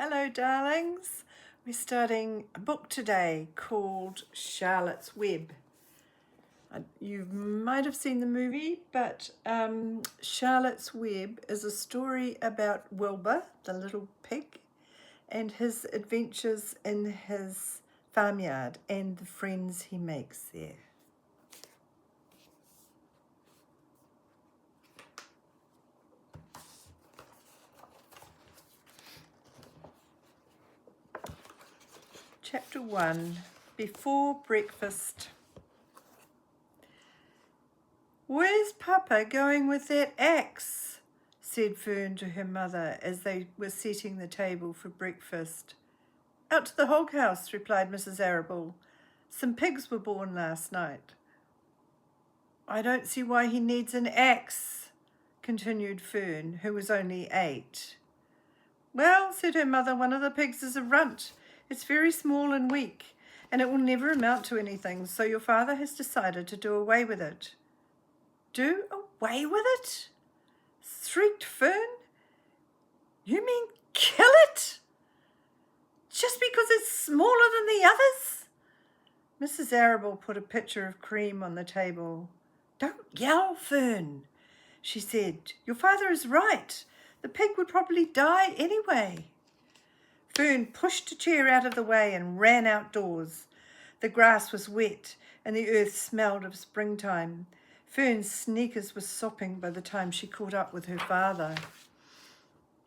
Hello, darlings. We're starting a book today called Charlotte's Web. You might have seen the movie, but Charlotte's Web is a story about Wilbur, the little pig, and his adventures in his farmyard and the friends he makes there. Chapter 1, Before Breakfast. "Where's Papa going with that axe?" said Fern to her mother as they were setting the table for breakfast. "Out to the hog house," replied Mrs. Arable. "Some pigs were born last night." "I don't see why he needs an axe," continued Fern, who was only 8. "Well," said her mother, "one of the pigs is a runt. It's very small and weak, and it will never amount to anything, so your father has decided to do away with it." "Do away with it?" shrieked Fern. "You mean kill it? Just because it's smaller than the others?" Mrs. Arable put a pitcher of cream on the table. "Don't yell, Fern," she said. "Your father is right. The pig would probably die anyway." Fern pushed a chair out of the way and ran outdoors. The grass was wet and the earth smelled of springtime. Fern's sneakers were sopping by the time she caught up with her father.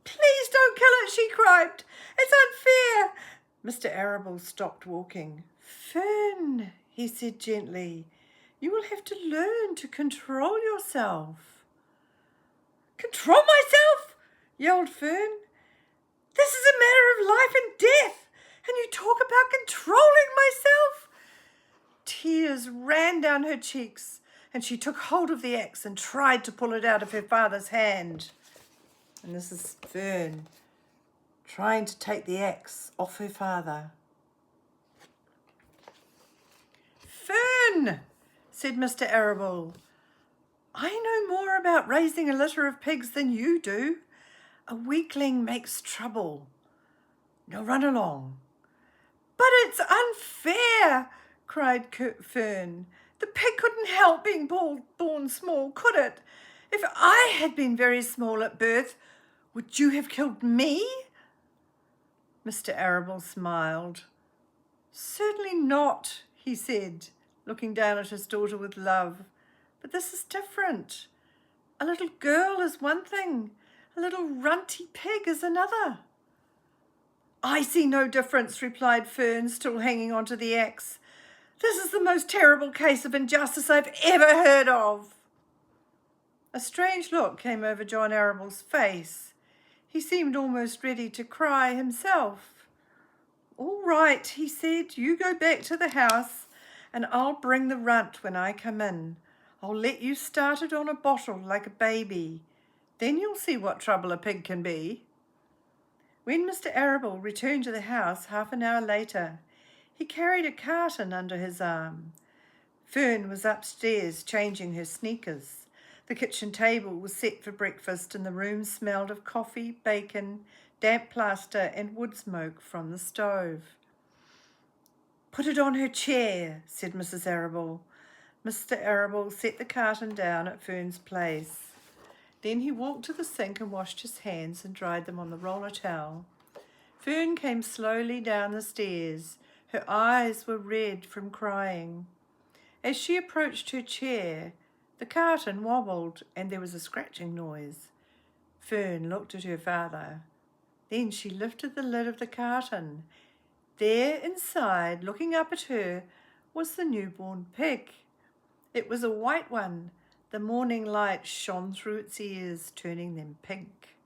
"Please don't kill it," she cried. "It's unfair." Mr. Arable stopped walking. "Fern," he said gently, "you will have to learn to control yourself." "Control myself?" yelled Fern. "This is a matter of life and death, and you talk about controlling myself." Tears ran down her cheeks, and she took hold of the axe and tried to pull it out of her father's hand. And this is Fern trying to take the axe off her father. "Fern," said Mr. Arable, "I know more about raising a litter of pigs than you do. A weakling makes trouble. Now run along." "But it's unfair," cried Fern. "The pig couldn't help being born small, could it? If I had been very small at birth, would you have killed me?" Mr. Arable smiled. "Certainly not," he said, looking down at his daughter with love. "But this is different. A little girl is one thing. A little runty pig is another." "I see no difference," replied Fern, still hanging onto the axe. "This is the most terrible case of injustice I've ever heard of." A strange look came over John Arable's face. He seemed almost ready to cry himself. "All right," he said, "you go back to the house and I'll bring the runt when I come in. I'll let you start it on a bottle like a baby. Then you'll see what trouble a pig can be." When Mr. Arable returned to the house half an hour later, he carried a carton under his arm. Fern was upstairs changing her sneakers. The kitchen table was set for breakfast and the room smelled of coffee, bacon, damp plaster and wood smoke from the stove. "Put it on her chair," said Mrs. Arable. Mr. Arable set the carton down at Fern's place. Then he walked to the sink and washed his hands and dried them on the roller towel. Fern came slowly down the stairs. Her eyes were red from crying. As she approached her chair, the carton wobbled and there was a scratching noise. Fern looked at her father. Then she lifted the lid of the carton. There inside, looking up at her, was the newborn pig. It was a white one. The morning light shone through its ears, turning them pink.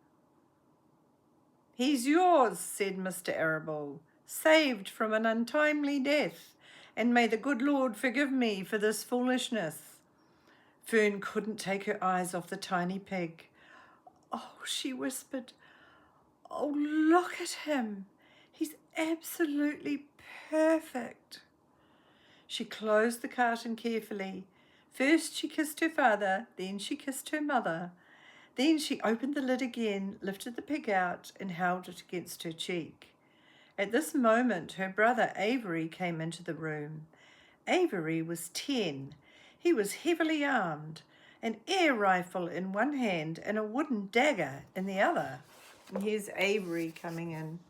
"He's yours," said Mr. Arable, "saved from an untimely death, and may the good Lord forgive me for this foolishness." Fern couldn't take her eyes off the tiny pig. "Oh," she whispered, "oh, look at him. He's absolutely perfect." She closed the carton carefully. First she kissed her father, then she kissed her mother. Then she opened the lid again, lifted the pig out, and held it against her cheek. At this moment, her brother Avery came into the room. Avery was 10. He was heavily armed, an air rifle in one hand and a wooden dagger in the other. And here's Avery coming in.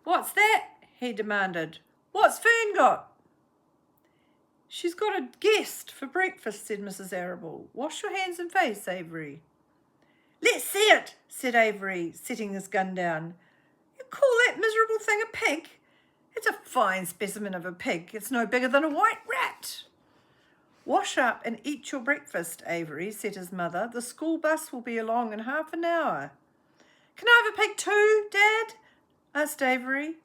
"What's that?" he demanded. "What's Fern got?" "She's got a guest for breakfast," said Mrs. Arable. "Wash your hands and face, Avery." "Let's see it," said Avery, setting his gun down. "You call that miserable thing a pig? It's a fine specimen of a pig. It's no bigger than a white rat." "Wash up and eat your breakfast, Avery," said his mother. "The school bus will be along in half an hour." "Can I have a pig too, Dad?" asked Avery.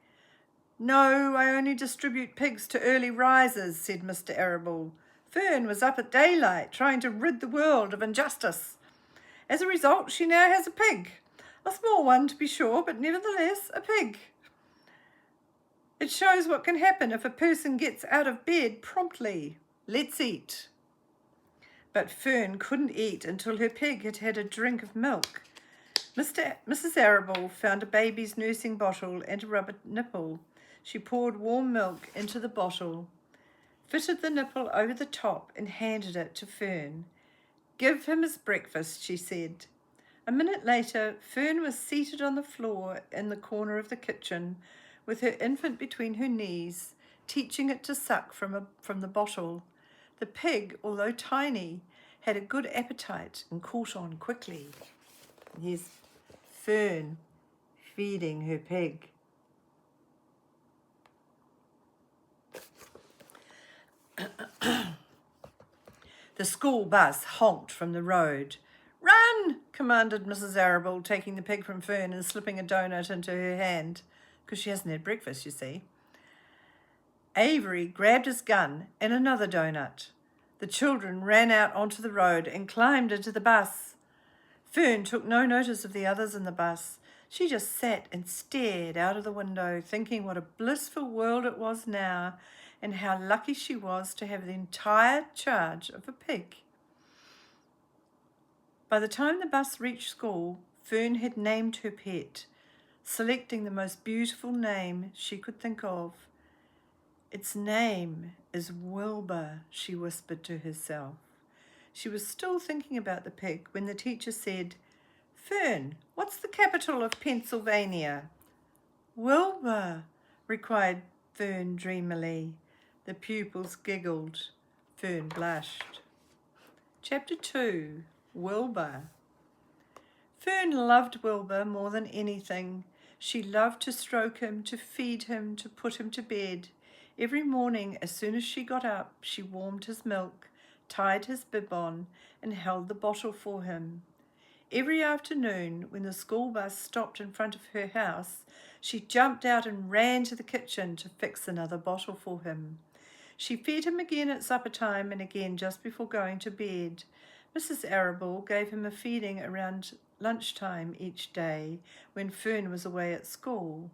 "No, I only distribute pigs to early risers," said Mr. Arable. "Fern was up at daylight trying to rid the world of injustice. As a result, she now has a pig. A small one, to be sure, but nevertheless a pig. It shows what can happen if a person gets out of bed promptly. Let's eat." But Fern couldn't eat until her pig had had a drink of milk. Mrs. Arable found a baby's nursing bottle and a rubber nipple. She poured warm milk into the bottle, fitted the nipple over the top, and handed it to Fern. "Give him his breakfast," she said. A minute later, Fern was seated on the floor in the corner of the kitchen, with her infant between her knees, teaching it to suck from the bottle. The pig, although tiny, had a good appetite and caught on quickly. Here's Fern feeding her pig. The school bus honked from the road. "Run!" commanded Mrs. Arable, taking the pig from Fern and slipping a donut into her hand, because she hasn't had breakfast, you see. Avery grabbed his gun and another donut. The children ran out onto the road and climbed into the bus. Fern took no notice of the others in the bus. She just sat and stared out of the window, thinking what a blissful world it was now, and how lucky she was to have the entire charge of a pig. By the time the bus reached school, Fern had named her pet, selecting the most beautiful name she could think of. "Its name is Wilbur," she whispered to herself. She was still thinking about the pig when the teacher said, "Fern, what's the capital of Pennsylvania?" "Wilbur," replied Fern dreamily. The pupils giggled. Fern blushed. Chapter 2. Wilbur. Fern loved Wilbur more than anything. She loved to stroke him, to feed him, to put him to bed. Every morning, as soon as she got up, she warmed his milk, tied his bib on, and held the bottle for him. Every afternoon, when the school bus stopped in front of her house, she jumped out and ran to the kitchen to fix another bottle for him. She fed him again at supper time and again just before going to bed. Mrs. Arable gave him a feeding around lunchtime each day when Fern was away at school.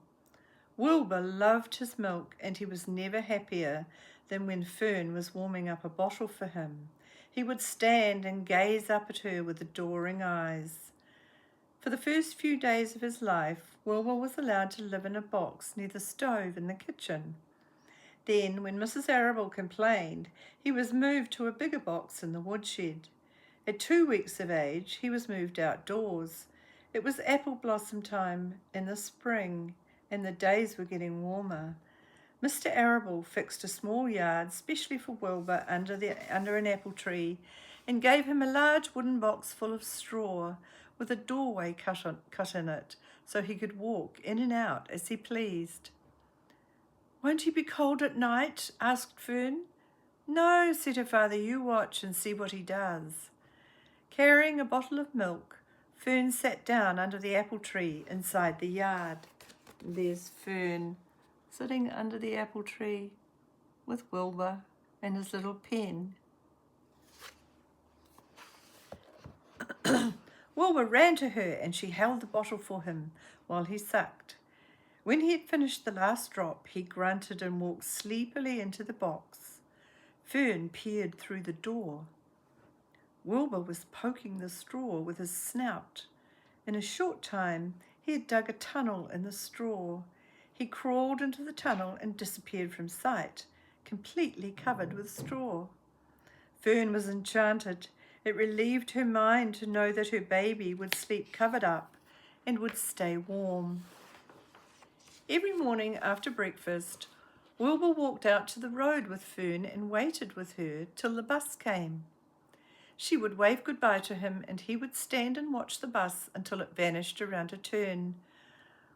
Wilbur loved his milk, and he was never happier than when Fern was warming up a bottle for him. He would stand and gaze up at her with adoring eyes. For the first few days of his life, Wilbur was allowed to live in a box near the stove in the kitchen. Then, when Mrs. Arable complained, he was moved to a bigger box in the woodshed. At 2 weeks of age, he was moved outdoors. It was apple blossom time in the spring, and the days were getting warmer. Mr. Arable fixed a small yard specially for Wilbur under an apple tree, and gave him a large wooden box full of straw with a doorway cut in it, so he could walk in and out as he pleased. "Won't he be cold at night?" asked Fern. "No," said her father, "you watch and see what he does." Carrying a bottle of milk, Fern sat down under the apple tree inside the yard. There's Fern sitting under the apple tree with Wilbur and his little pen. Wilbur ran to her and she held the bottle for him while he sucked. When he had finished the last drop, he grunted and walked sleepily into the box. Fern peered through the door. Wilbur was poking the straw with his snout. In a short time, he had dug a tunnel in the straw. He crawled into the tunnel and disappeared from sight, completely covered with straw. Fern was enchanted. It relieved her mind to know that her baby would sleep covered up and would stay warm. Every morning after breakfast, Wilbur walked out to the road with Fern and waited with her till the bus came. She would wave goodbye to him and he would stand and watch the bus until it vanished around a turn.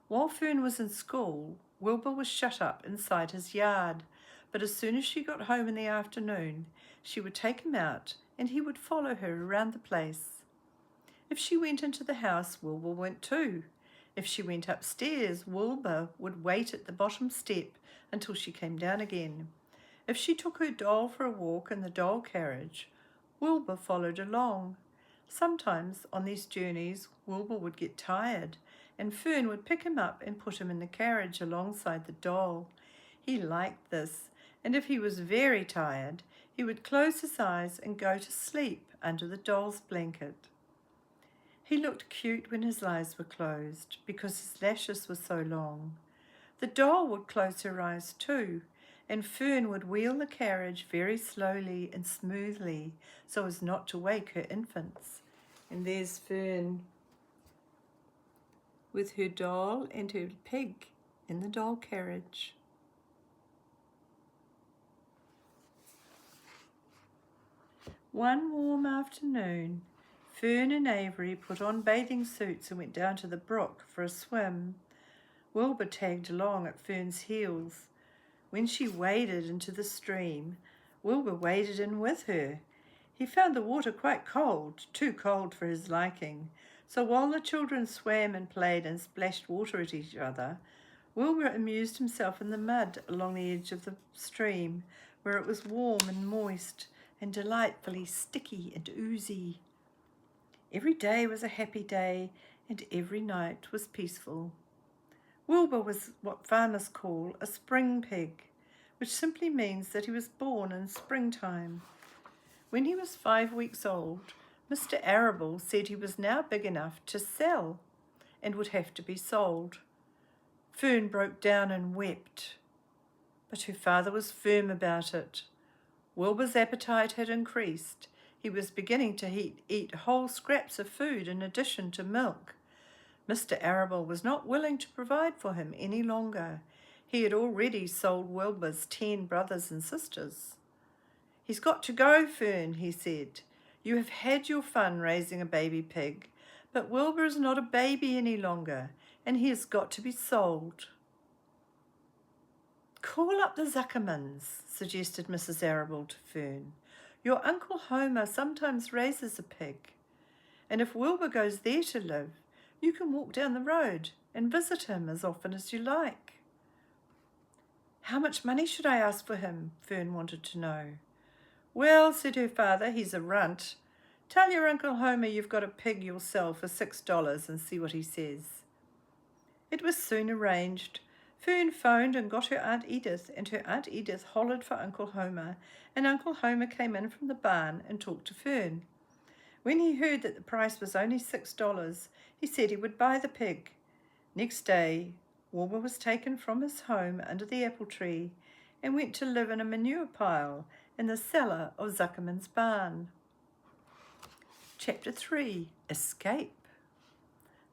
While Fern was in school, Wilbur was shut up inside his yard, but as soon as she got home in the afternoon, she would take him out and he would follow her around the place. If she went into the house, Wilbur went too. If she went upstairs, Wilbur would wait at the bottom step until she came down again. If she took her doll for a walk in the doll carriage, Wilbur followed along. Sometimes on these journeys, Wilbur would get tired, and Fern would pick him up and put him in the carriage alongside the doll. He liked this, and if he was very tired, he would close his eyes and go to sleep under the doll's blanket. He looked cute when his eyes were closed because his lashes were so long. The doll would close her eyes too, and Fern would wheel the carriage very slowly and smoothly so as not to wake her infants. And there's Fern with her doll and her pig in the doll carriage. One warm afternoon, Fern and Avery put on bathing suits and went down to the brook for a swim. Wilbur tagged along at Fern's heels. When she waded into the stream, Wilbur waded in with her. He found the water quite cold, too cold for his liking. So while the children swam and played and splashed water at each other, Wilbur amused himself in the mud along the edge of the stream, where it was warm and moist and delightfully sticky and oozy. Every day was a happy day, and every night was peaceful. Wilbur was what farmers call a spring pig, which simply means that he was born in springtime. When he was 5 weeks old, Mr. Arable said he was now big enough to sell and would have to be sold. Fern broke down and wept, but her father was firm about it. Wilbur's appetite had increased. He was beginning to eat whole scraps of food in addition to milk. Mr. Arable was not willing to provide for him any longer. He had already sold Wilbur's 10 brothers and sisters. "He's got to go, Fern," he said. "You have had your fun raising a baby pig, but Wilbur is not a baby any longer, and he has got to be sold." "Call up the Zuckermans," suggested Mrs. Arable to Fern. "Your Uncle Homer sometimes raises a pig, and if Wilbur goes there to live, you can walk down the road and visit him as often as you like." "How much money should I ask for him?" Fern wanted to know. "Well," said her father, "he's a runt. Tell your Uncle Homer you've got a pig you'll sell for $6 and see what he says." It was soon arranged. Fern phoned and got her Aunt Edith, and her Aunt Edith hollered for Uncle Homer, and Uncle Homer came in from the barn and talked to Fern. When he heard that the price was only $6, he said he would buy the pig. Next day, Wilbur was taken from his home under the apple tree and went to live in a manure pile in the cellar of Zuckerman's barn. Chapter 3. Escape.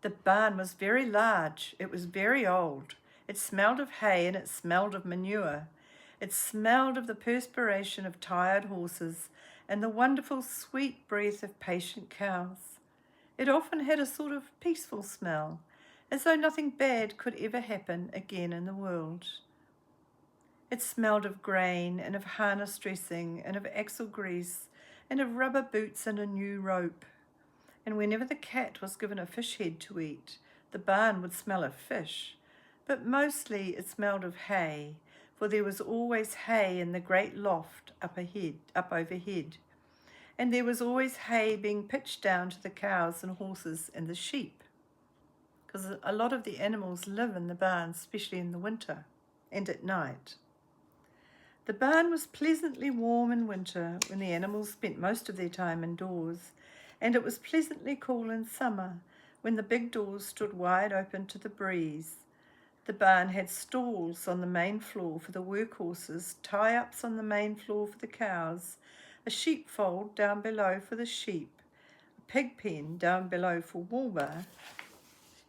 The barn was very large. It was very old. It smelled of hay and it smelled of manure. It smelled of the perspiration of tired horses and the wonderful sweet breath of patient cows. It often had a sort of peaceful smell, as though nothing bad could ever happen again in the world. It smelled of grain and of harness dressing and of axle grease and of rubber boots and a new rope. And whenever the cat was given a fish head to eat, the barn would smell of fish, but mostly it smelled of hay, for there was always hay in the great loft up overhead, and there was always hay being pitched down to the cows and horses and the sheep. because a lot of the animals live in the barn, especially in the winter and at night. The barn was pleasantly warm in winter when the animals spent most of their time indoors, and it was pleasantly cool in summer when the big doors stood wide open to the breeze. The barn had stalls on the main floor for the workhorses, tie-ups on the main floor for the cows, a sheepfold down below for the sheep, a pig pen down below for Wilbur,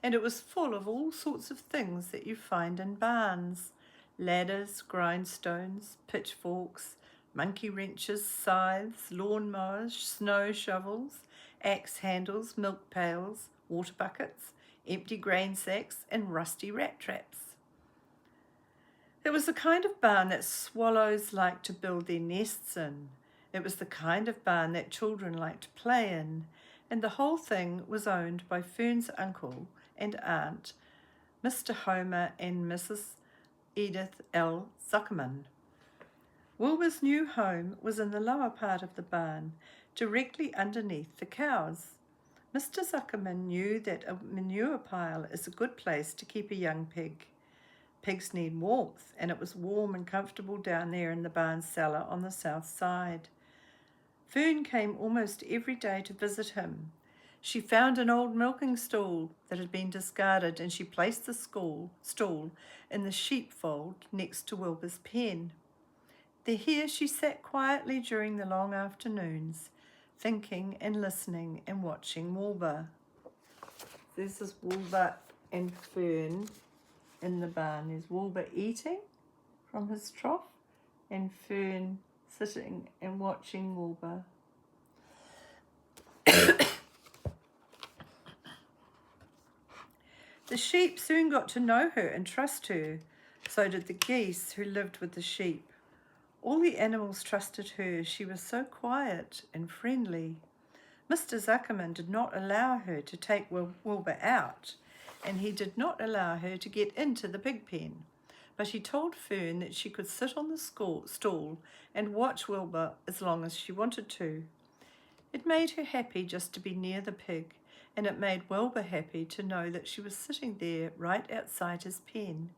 and it was full of all sorts of things that you find in barns: ladders, grindstones, pitchforks, monkey wrenches, scythes, lawn mowers, snow shovels, axe handles, milk pails, water buckets, empty grain sacks, and rusty rat traps. It was the kind of barn that swallows like to build their nests in. It was the kind of barn that children like to play in, and the whole thing was owned by Fern's uncle and aunt, Mr. Homer and Mrs. Edith L. Zuckerman. Wilbur's new home was in the lower part of the barn, directly underneath the cows. Mr. Zuckerman knew that a manure pile is a good place to keep a young pig. Pigs need warmth, and it was warm and comfortable down there in the barn cellar on the south side. Fern came almost every day to visit him. She found an old milking stool that had been discarded, and she placed the stool in the sheepfold next to Wilbur's pen. Here she sat quietly during the long afternoons, thinking and listening and watching Wilbur. This is Wilbur and Fern in the barn. There's Wilbur eating from his trough and Fern sitting and watching Wilbur. The sheep soon got to know her and trust her. So did the geese who lived with the sheep. All the animals trusted her. She was so quiet and friendly. Mr. Zuckerman did not allow her to take Wilbur out, and he did not allow her to get into the pig pen. But he told Fern that she could sit on the stool and watch Wilbur as long as she wanted to. It made her happy just to be near the pig, and it made Wilbur happy to know that she was sitting there right outside his pen.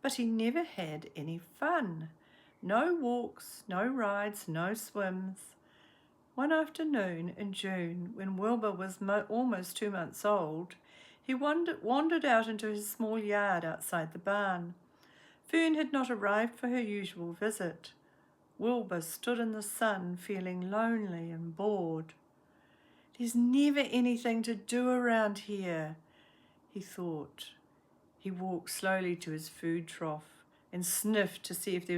But he never had any fun. No walks, no rides, no swims. One afternoon in June, when Wilbur was almost 2 months old, he wandered out into his small yard outside the barn. Fern had not arrived for her usual visit. Wilbur stood in the sun, feeling lonely and bored. "There's never anything to do around here," he thought. He walked slowly to his food trough and sniffed to see if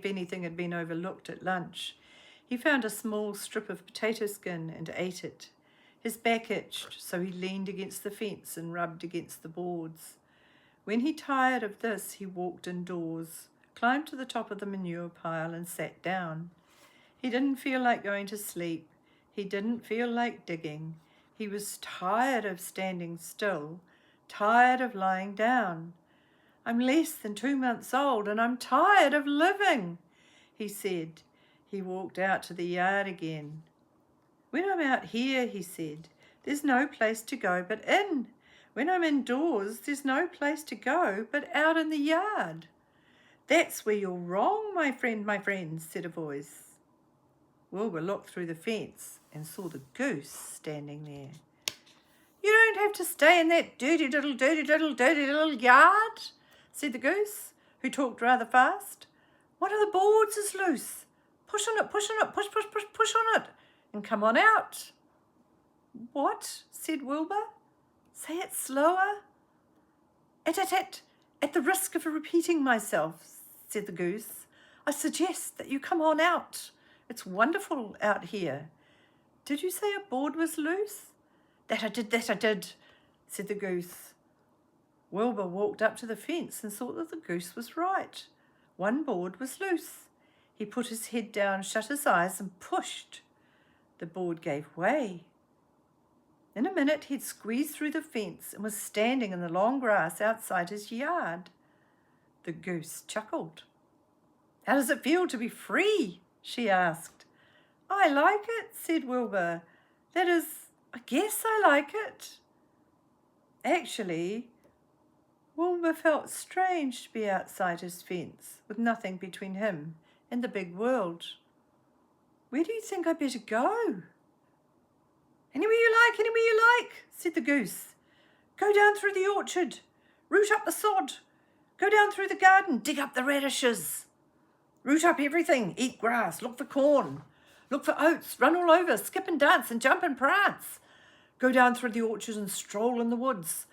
anything had been overlooked at lunch. He found a small strip of potato skin and ate it. His back itched, so he leaned against the fence and rubbed against the boards. When he tired of this, he walked indoors, climbed to the top of the manure pile and sat down. He didn't feel like going to sleep. He didn't feel like digging. He was tired of standing still, tired of lying down. "I'm less than 2 months old, and I'm tired of living," he said. He walked out to the yard again. "When I'm out here," he said, "there's no place to go but in. When I'm indoors, there's no place to go but out in the yard." "That's where you're wrong, my friend," said a voice. Wilbur looked through the fence and saw the goose standing there. "You don't have to stay in that dirty little yard," said the goose, who talked rather fast. "One of the boards is loose. Push on it, push on it, and come on out." "What?" said Wilbur. "Say it slower." At the risk of repeating myself," said the goose, "I suggest that you come on out. It's wonderful out here." "Did you say a board was loose?" That I did," said the goose. Wilbur walked up to the fence and saw that the goose was right. One board was loose. He put his head down, shut his eyes, and pushed. The board gave way. In a minute he'd squeezed through the fence and was standing in the long grass outside his yard. The goose chuckled. "How does it feel to be free?" she asked. "I like it," said Wilbur. "That is, I guess I like it." Actually, Wilbur felt strange to be outside his fence, with nothing between him and the big world. "Where do you think I'd better go?" "Anywhere you like," said the goose. "Go down through the orchard, root up the sod, go down through the garden, dig up the radishes. Root up everything, eat grass, look for corn, look for oats, run all over, skip and dance and jump and prance. Go down through the orchard and stroll in the woods.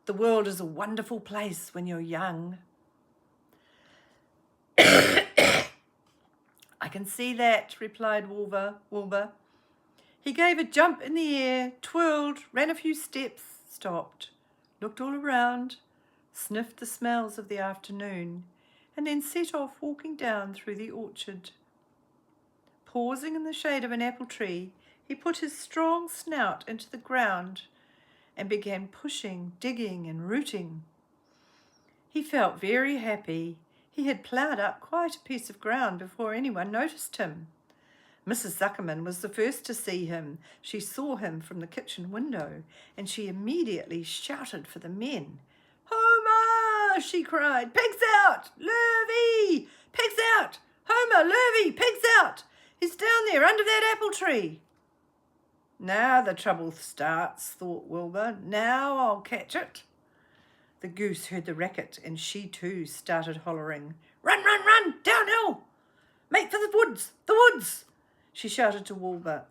The world is a wonderful place when you're young." "I can see that," replied Wilbur. He gave a jump in the air, twirled, ran a few steps, stopped, looked all around, sniffed the smells of the afternoon, and then set off walking down through the orchard. Pausing in the shade of an apple tree, he put his strong snout into the ground and began pushing, digging, and rooting. He felt very happy. He had ploughed up quite a piece of ground before anyone noticed him. Mrs. Zuckerman was the first to see him. She saw him from the kitchen window, and she immediately shouted for the men. "Homer!" she cried. "Pigs out! Lurvy! Pigs out! Homer, Lurvy, pigs out! He's down there under that apple tree." "Now the trouble starts," thought Wilbur. "Now I'll catch it." The goose heard the racket, and she too started hollering. "Run, run, run! Downhill! Make for the woods! The woods!" she shouted to Wilbur.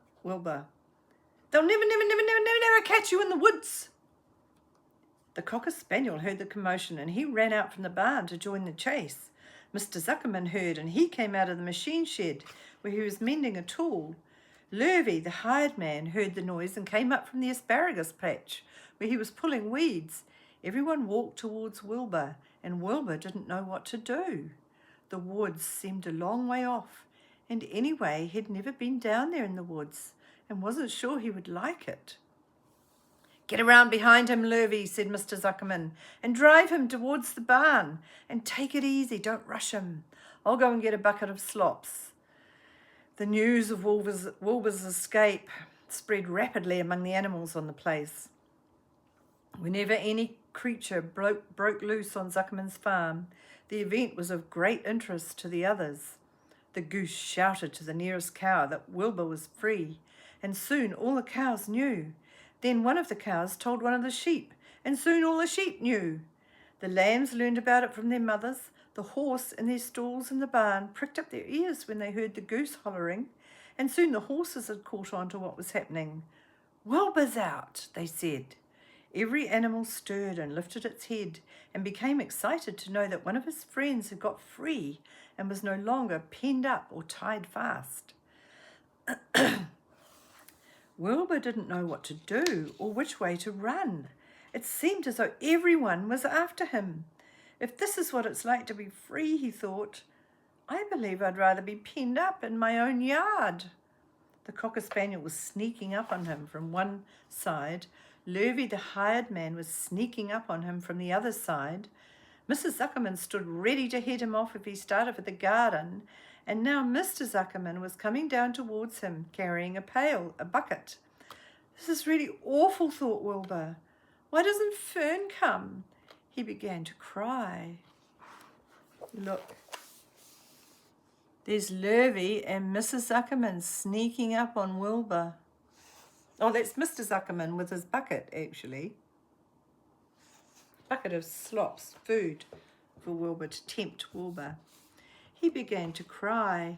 "They'll never catch you in the woods." The Cocker Spaniel heard the commotion, and he ran out from the barn to join the chase. Mr. Zuckerman heard, and he came out of the machine shed where he was mending a tool. Lurvy, the hired man, heard the noise and came up from the asparagus patch where he was pulling weeds. Everyone walked towards Wilbur, and Wilbur didn't know what to do. The woods seemed a long way off, and anyway, he'd never been down there in the woods and wasn't sure he would like it. "Get around behind him, Lurvy," said Mr. Zuckerman, "and drive him towards the barn. And take it easy, don't rush him. I'll go and get a bucket of slops." The news of Wilbur's escape spread rapidly among the animals on the place. Whenever any creature broke loose on Zuckerman's farm, the event was of great interest to the others. The goose shouted to the nearest cow that Wilbur was free, and soon all the cows knew. Then one of the cows told one of the sheep, and soon all the sheep knew. The lambs learned about it from their mothers. The horse in their stalls in the barn pricked up their ears when they heard the goose hollering, and soon the horses had caught on to what was happening. "Wilbur's out," they said. Every animal stirred and lifted its head and became excited to know that one of his friends had got free and was no longer penned up or tied fast. Wilbur didn't know what to do or which way to run. It seemed as though everyone was after him. "If this is what it's like to be free," he thought, "I believe I'd rather be penned up in my own yard." The Cocker Spaniel was sneaking up on him from one side. Lurvy, the hired man, was sneaking up on him from the other side. Mrs. Zuckerman stood ready to head him off if he started for the garden, and now Mr. Zuckerman was coming down towards him, carrying a bucket. "This is really awful," thought Wilbur. "Why doesn't Fern come?" He began to cry. Look, there's Lurvy and Mrs. Zuckerman sneaking up on Wilbur. Oh, that's Mr. Zuckerman with his bucket, actually. Bucket of slops, food for Wilbur, to tempt Wilbur. He began to cry.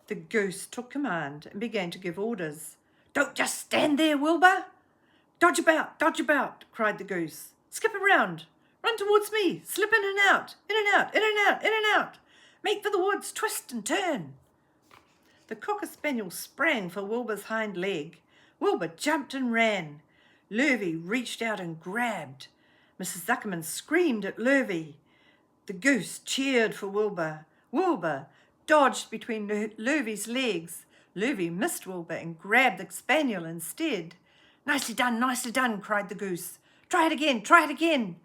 The goose took command and began to give orders. "Don't just stand there, Wilbur. Dodge about," cried the goose. "Skip around, run towards me, slip in and out, in and out, in and out, in and out. Make for the woods, twist and turn." The Cocker Spaniel sprang for Wilbur's hind leg. Wilbur jumped and ran. Lurvy reached out and grabbed. Mrs. Zuckerman screamed at Lurvy. The goose cheered for Wilbur. Wilbur dodged between Lurvy's legs. Lurvy missed Wilbur and grabbed the spaniel instead. Nicely done," cried the goose. Try it again.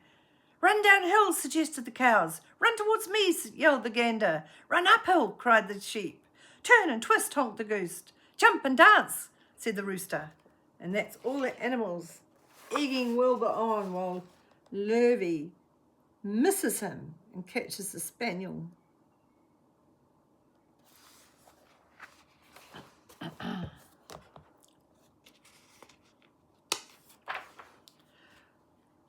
"Run downhill," suggested the cows. "Run towards me," yelled the gander. "Run uphill," cried the sheep. "Turn and twist," honked the goose. "Jump and dance," said the rooster. And that's all the animals egging Wilbur on while Lurvy misses him and catches the spaniel.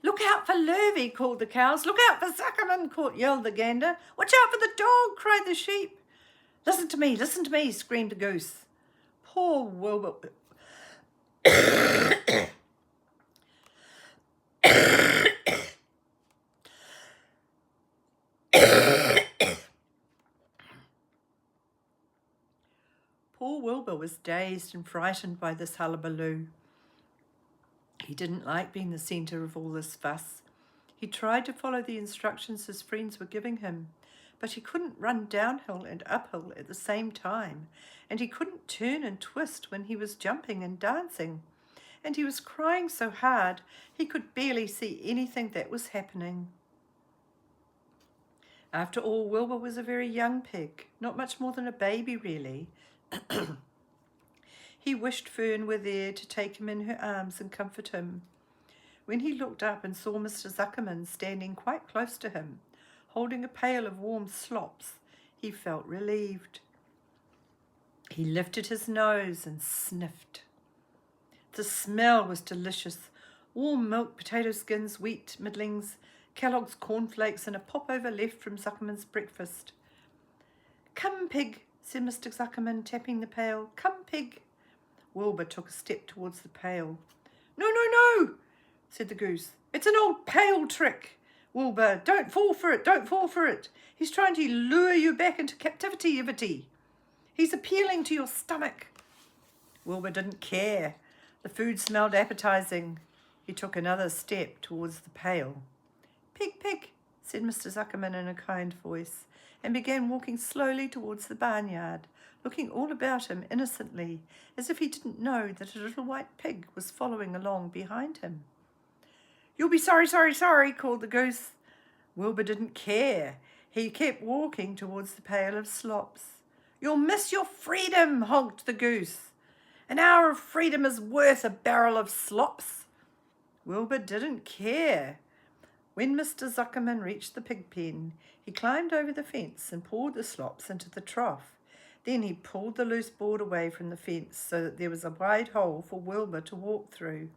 Look out for Lurvy, called the cows. Look out for Zuckerman, yelled the gander. Watch out for the dog, cried the sheep. Listen to me, screamed the goose. Poor Wilbur. Poor Wilbur was dazed and frightened by this hullabaloo. He didn't like being the centre of all this fuss. He tried to follow the instructions his friends were giving him, but he couldn't run downhill and uphill at the same time, and he couldn't turn and twist when he was jumping and dancing, and he was crying so hard he could barely see anything that was happening. After all, Wilbur was a very young pig, not much more than a baby really. He wished Fern were there to take him in her arms and comfort him. When he looked up and saw Mr. Zuckerman standing quite close to him, holding a pail of warm slops, he felt relieved. He lifted his nose and sniffed. The smell was delicious. Warm milk, potato skins, wheat middlings, Kellogg's cornflakes, and a popover left from Zuckerman's breakfast. "Come, pig," said Mr. Zuckerman, tapping the pail. "Come, pig." Wilbur took a step towards the pail. "No, no, no," said the goose. "It's an old pail trick. Wilbur, don't fall for it, don't fall for it. He's trying to lure you back into captivity, Ivety. He's appealing to your stomach." Wilbur didn't care. The food smelled appetizing. He took another step towards the pail. "Pig, pig," said Mr. Zuckerman in a kind voice, and began walking slowly towards the barnyard, looking all about him innocently, as if he didn't know that a little white pig was following along behind him. "You'll be sorry, sorry, sorry," called the goose. Wilbur didn't care. He kept walking towards the pail of slops. "You'll miss your freedom," honked the goose. "An hour of freedom is worth a barrel of slops." Wilbur didn't care. When Mr. Zuckerman reached the pig pen, he climbed over the fence and poured the slops into the trough. Then he pulled the loose board away from the fence so that there was a wide hole for Wilbur to walk through.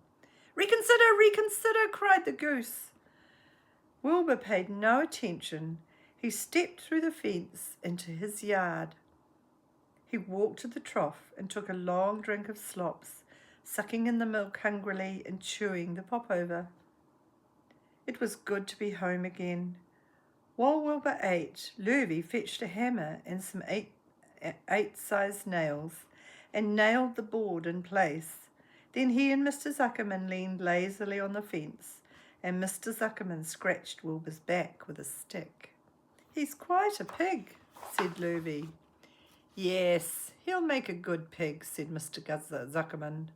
"Reconsider, reconsider," cried the goose. Wilbur paid no attention. He stepped through the fence into his yard. He walked to the trough and took a long drink of slops, sucking in the milk hungrily and chewing the popover. It was good to be home again. While Wilbur ate, Lurvy fetched a hammer and some eight-sized nails and nailed the board in place. Then he and Mr. Zuckerman leaned lazily on the fence, and Mr. Zuckerman scratched Wilbur's back with a stick. "He's quite a pig," said Lurvy. "Yes, he'll make a good pig," said Mr. Zuckerman.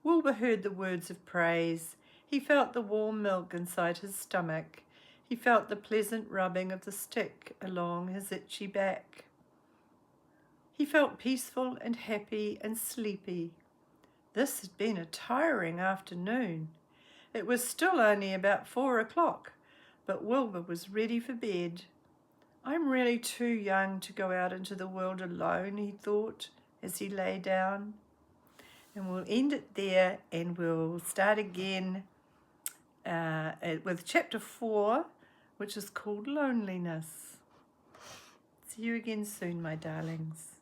Wilbur heard the words of praise. He felt the warm milk inside his stomach. He felt the pleasant rubbing of the stick along his itchy back. He felt peaceful and happy and sleepy. This had been a tiring afternoon. It was still only about 4 o'clock, but Wilbur was ready for bed. "I'm really too young to go out into the world alone," he thought as he lay down. And we'll end it there, and we'll start again with chapter 4, which is called Loneliness. See you again soon, my darlings.